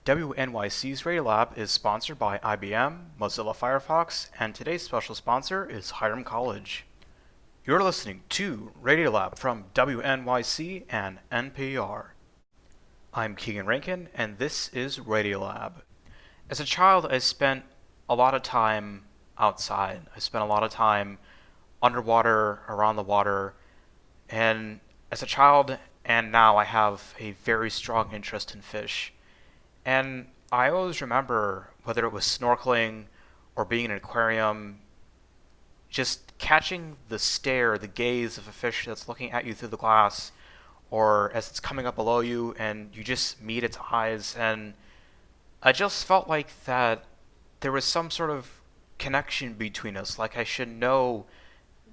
WNYC's Radiolab is sponsored by IBM, Mozilla Firefox, and today's special sponsor is Hiram College. You're listening to Radiolab from WNYC and NPR. I'm Keegan Rankin, and this is Radiolab. As a child, I spent a lot of time outside. I spent a lot of time underwater, around the water, and as a child and now I have a very strong interest in fish. And I always remember, whether it was snorkeling or being in an aquarium, just catching the stare, the gaze of a fish that's looking at you through the glass, or as it's coming up below you and you just meet its eyes. And I just felt like that there was some sort of connection between us, like I should know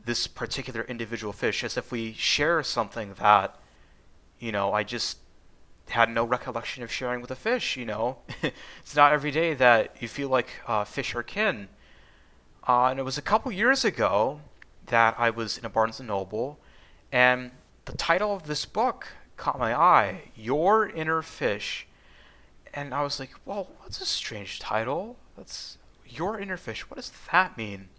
this particular individual fish, as if we share something that, I just had no recollection of sharing with a fish. It's not every day that you feel like fish are kin. And it was a couple years ago that I was in a Barnes & Noble, and the title of this book caught my eye, Your Inner Fish. And I was like, well, that's a strange title. That's Your Inner Fish. What does that mean?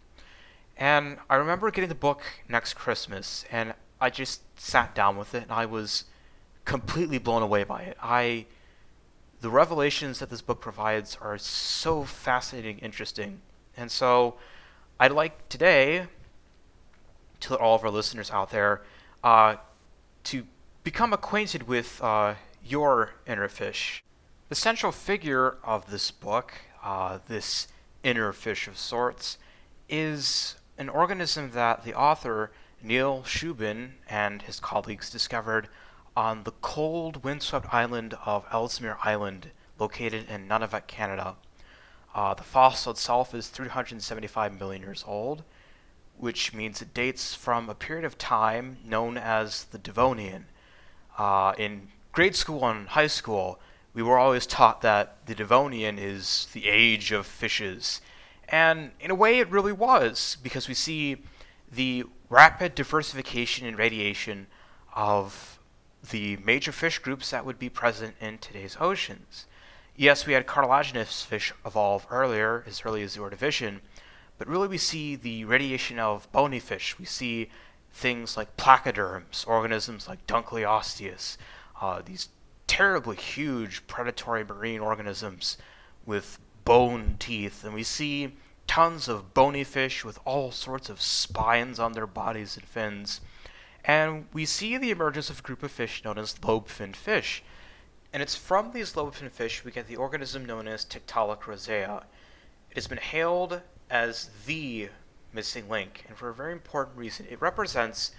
And I remember getting the book next Christmas, and I just sat down with it, and I was completely blown away by it. The revelations that this book provides are so fascinating, interesting. And so I'd like today to let all of our listeners out there to become acquainted with your inner fish. The central figure of this book, this inner fish of sorts, is an organism that the author, Neil Shubin, and his colleagues discovered on the cold, windswept island of Ellesmere Island, located in Nunavut, Canada. The fossil itself is 375 million years old, which means it dates from a period of time known as the Devonian. In grade school and high school, we were always taught that the Devonian is the age of fishes. And in a way it really was, because we see the rapid diversification and radiation of the major fish groups that would be present in today's oceans. Yes, we had cartilaginous fish evolve earlier, as early as the Ordovician, but really we see the radiation of bony fish. We see things like placoderms, organisms like Dunkleosteus, these terribly huge predatory marine organisms with bone teeth, and we see tons of bony fish with all sorts of spines on their bodies and fins. And we see the emergence of a group of fish known as lobe-finned fish. And it's from these lobe-finned fish we get the organism known as Tiktaalik rosea. It has been hailed as the missing link, and for a very important reason. It represents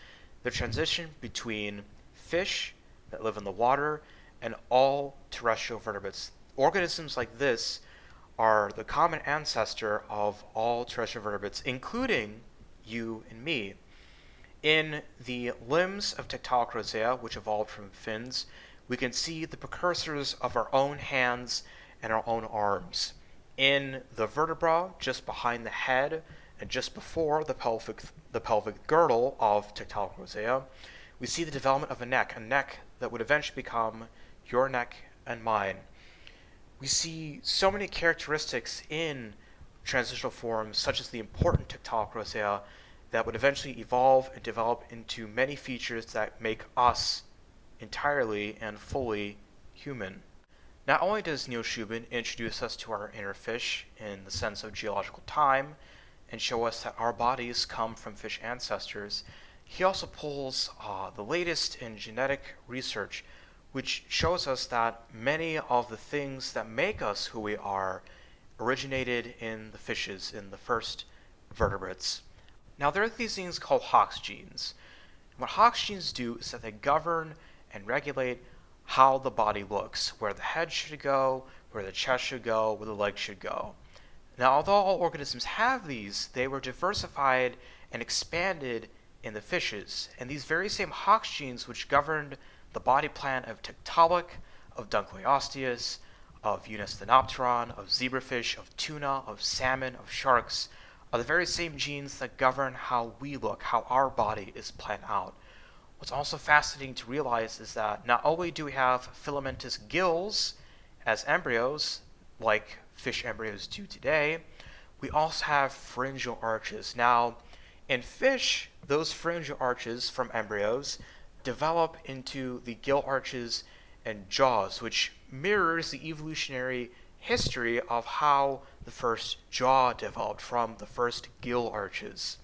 the transition between fish that live in the water and all terrestrial vertebrates. Organisms like this are the common ancestor of all terrestrial vertebrates, including you and me. In the limbs of Tiktaalik rosea, which evolved from fins, we can see the precursors of our own hands and our own arms. In the vertebra, just behind the head and just before the pelvic girdle of Tiktaalik rosea, we see the development of a neck that would eventually become your neck and mine. We see so many characteristics in transitional forms, such as the important Tiktaalik rosea, that would eventually evolve and develop into many features that make us entirely and fully human. Not only does Neil Shubin introduce us to our inner fish in the sense of geological time and show us that our bodies come from fish ancestors, he also pulls the latest in genetic research, which shows us that many of the things that make us who we are originated in the fishes, in the first vertebrates. Now, there are these things called Hox genes. What Hox genes do is that they govern and regulate how the body looks, where the head should go, where the chest should go, where the legs should go. Now, although all organisms have these, they were diversified and expanded in the fishes. And these very same Hox genes, which governed the body plan of Tiktaalik, of Dunkleosteus, of Eunice-thenopteron, of zebrafish, of tuna, of salmon, of sharks, are the very same genes that govern how we look, how our body is planned out. What's also fascinating to realize is that not only do we have filamentous gills as embryos, like fish embryos do today, we also have pharyngeal arches. Now, in fish, those pharyngeal arches from embryos develop into the gill arches and jaws, which mirrors the evolutionary history of how the first jaw developed from the first gill arches.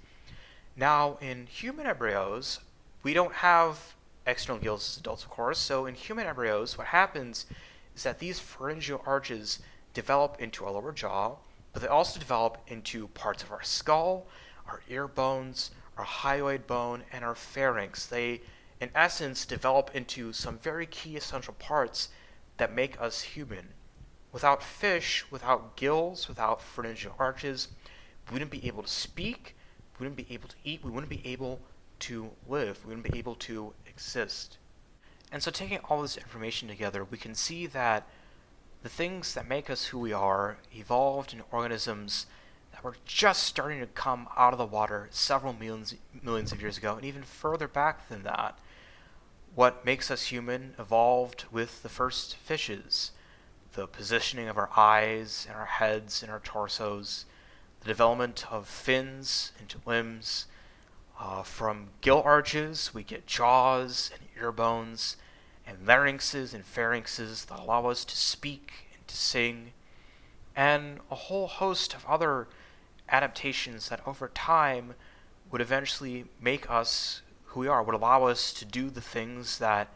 Now, in human embryos, we don't have external gills as adults, of course, so in human embryos, what happens is that these pharyngeal arches develop into our lower jaw, but they also develop into parts of our skull, our ear bones, our hyoid bone, and our pharynx. They, in essence, develop into some very key essential parts that make us human. Without fish, without gills, without pharyngeal arches, we wouldn't be able to speak, we wouldn't be able to eat, we wouldn't be able to live, we wouldn't be able to exist. And so taking all this information together, we can see that the things that make us who we are evolved in organisms that were just starting to come out of the water several millions of years ago, and even further back than that. What makes us human evolved with the first fishes. The positioning of our eyes and our heads and our torsos, the development of fins into limbs. From gill arches, we get jaws and ear bones, and larynxes and pharynxes that allow us to speak and to sing, and a whole host of other adaptations that over time would eventually make us who we are, would allow us to do the things that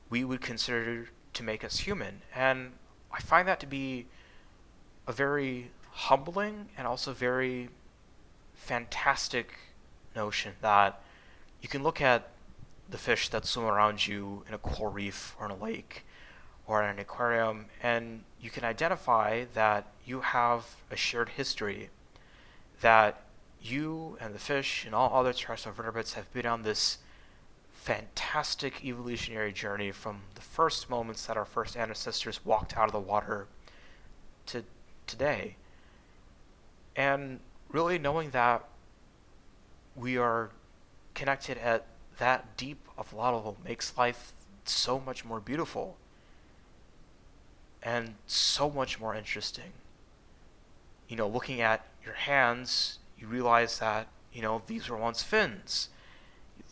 we would consider to make us human. And I find that to be a very humbling and also very fantastic notion that you can look at the fish that swim around you in a coral reef or in a lake or in an aquarium, and you can identify that you have a shared history, that you and the fish and all other terrestrial vertebrates have been on this fantastic evolutionary journey from the first moments that our first ancestors walked out of the water to today. And really knowing that we are connected at that deep of level makes life so much more beautiful and so much more interesting. Looking at your hands, you realize that, these were once fins.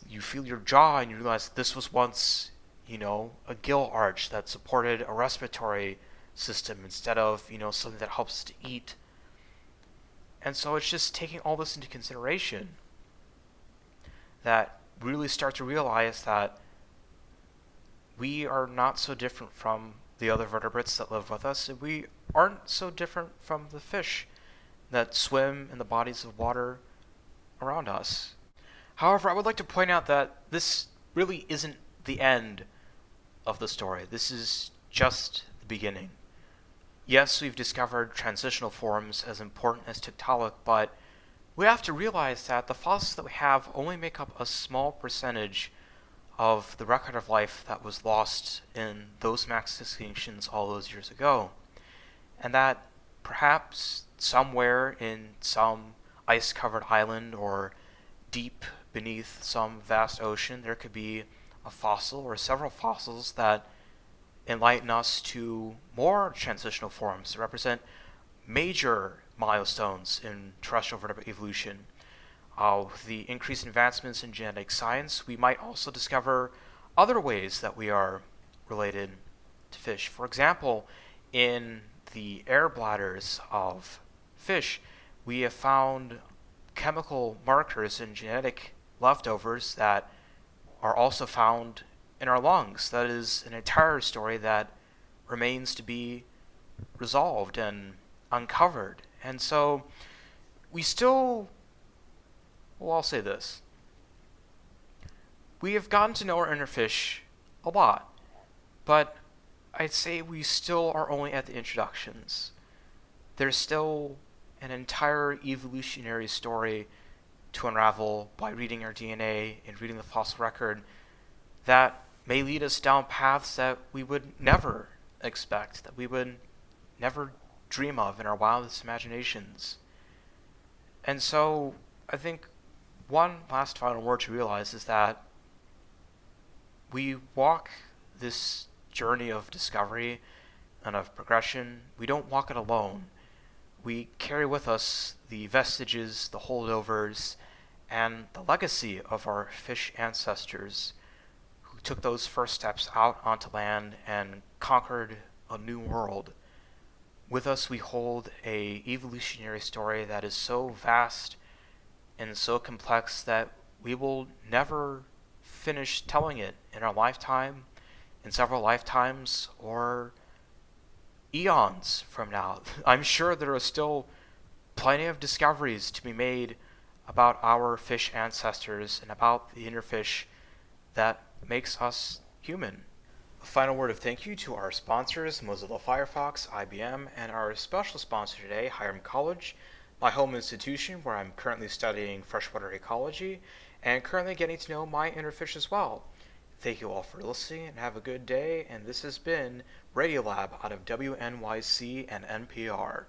You feel your jaw and you realize this was once, a gill arch that supported a respiratory system instead of, something that helps us to eat. And so it's just taking all this into consideration that we really start to realize that we are not so different from the other vertebrates that live with us, and we aren't so different from the fish that swim in the bodies of water around us. However, I would like to point out that this really isn't the end of the story. This is just the beginning. Yes, we've discovered transitional forms as important as Tiktaalik, but we have to realize that the fossils that we have only make up a small percentage of the record of life that was lost in those mass extinctions all those years ago. And that perhaps somewhere in some ice-covered island or deep beneath some vast ocean, there could be a fossil or several fossils that enlighten us to more transitional forms that represent major milestones in terrestrial vertebrate evolution. With the increased advancements in genetic science, we might also discover other ways that we are related to fish. For example, in the air bladders of fish, we have found chemical markers and genetic leftovers that are also found in our lungs. That is an entire story that remains to be resolved and uncovered. And so we still, well, I'll say this. We have gotten to know our inner fish a lot, but I'd say we still are only at the introductions. There's still an entire evolutionary story to unravel by reading our DNA and reading the fossil record that may lead us down paths that we would never expect, that we would never dream of in our wildest imaginations. And so I think one last final word to realize is that we walk this journey of discovery and of progression, we don't walk it alone. We carry with us the vestiges, the holdovers, and the legacy of our fish ancestors who took those first steps out onto land and conquered a new world. With us we hold a evolutionary story that is so vast and so complex that we will never finish telling it in our lifetime, in several lifetimes, or eons from now. I'm sure there are still plenty of discoveries to be made about our fish ancestors and about the inner fish that makes us human. A final word of thank you to our sponsors, Mozilla Firefox, IBM, and our special sponsor today, Hiram College, my home institution where I'm currently studying freshwater ecology and currently getting to know my inner fish as well. Thank you all for listening and have a good day, and this has been Radiolab out of WNYC and NPR.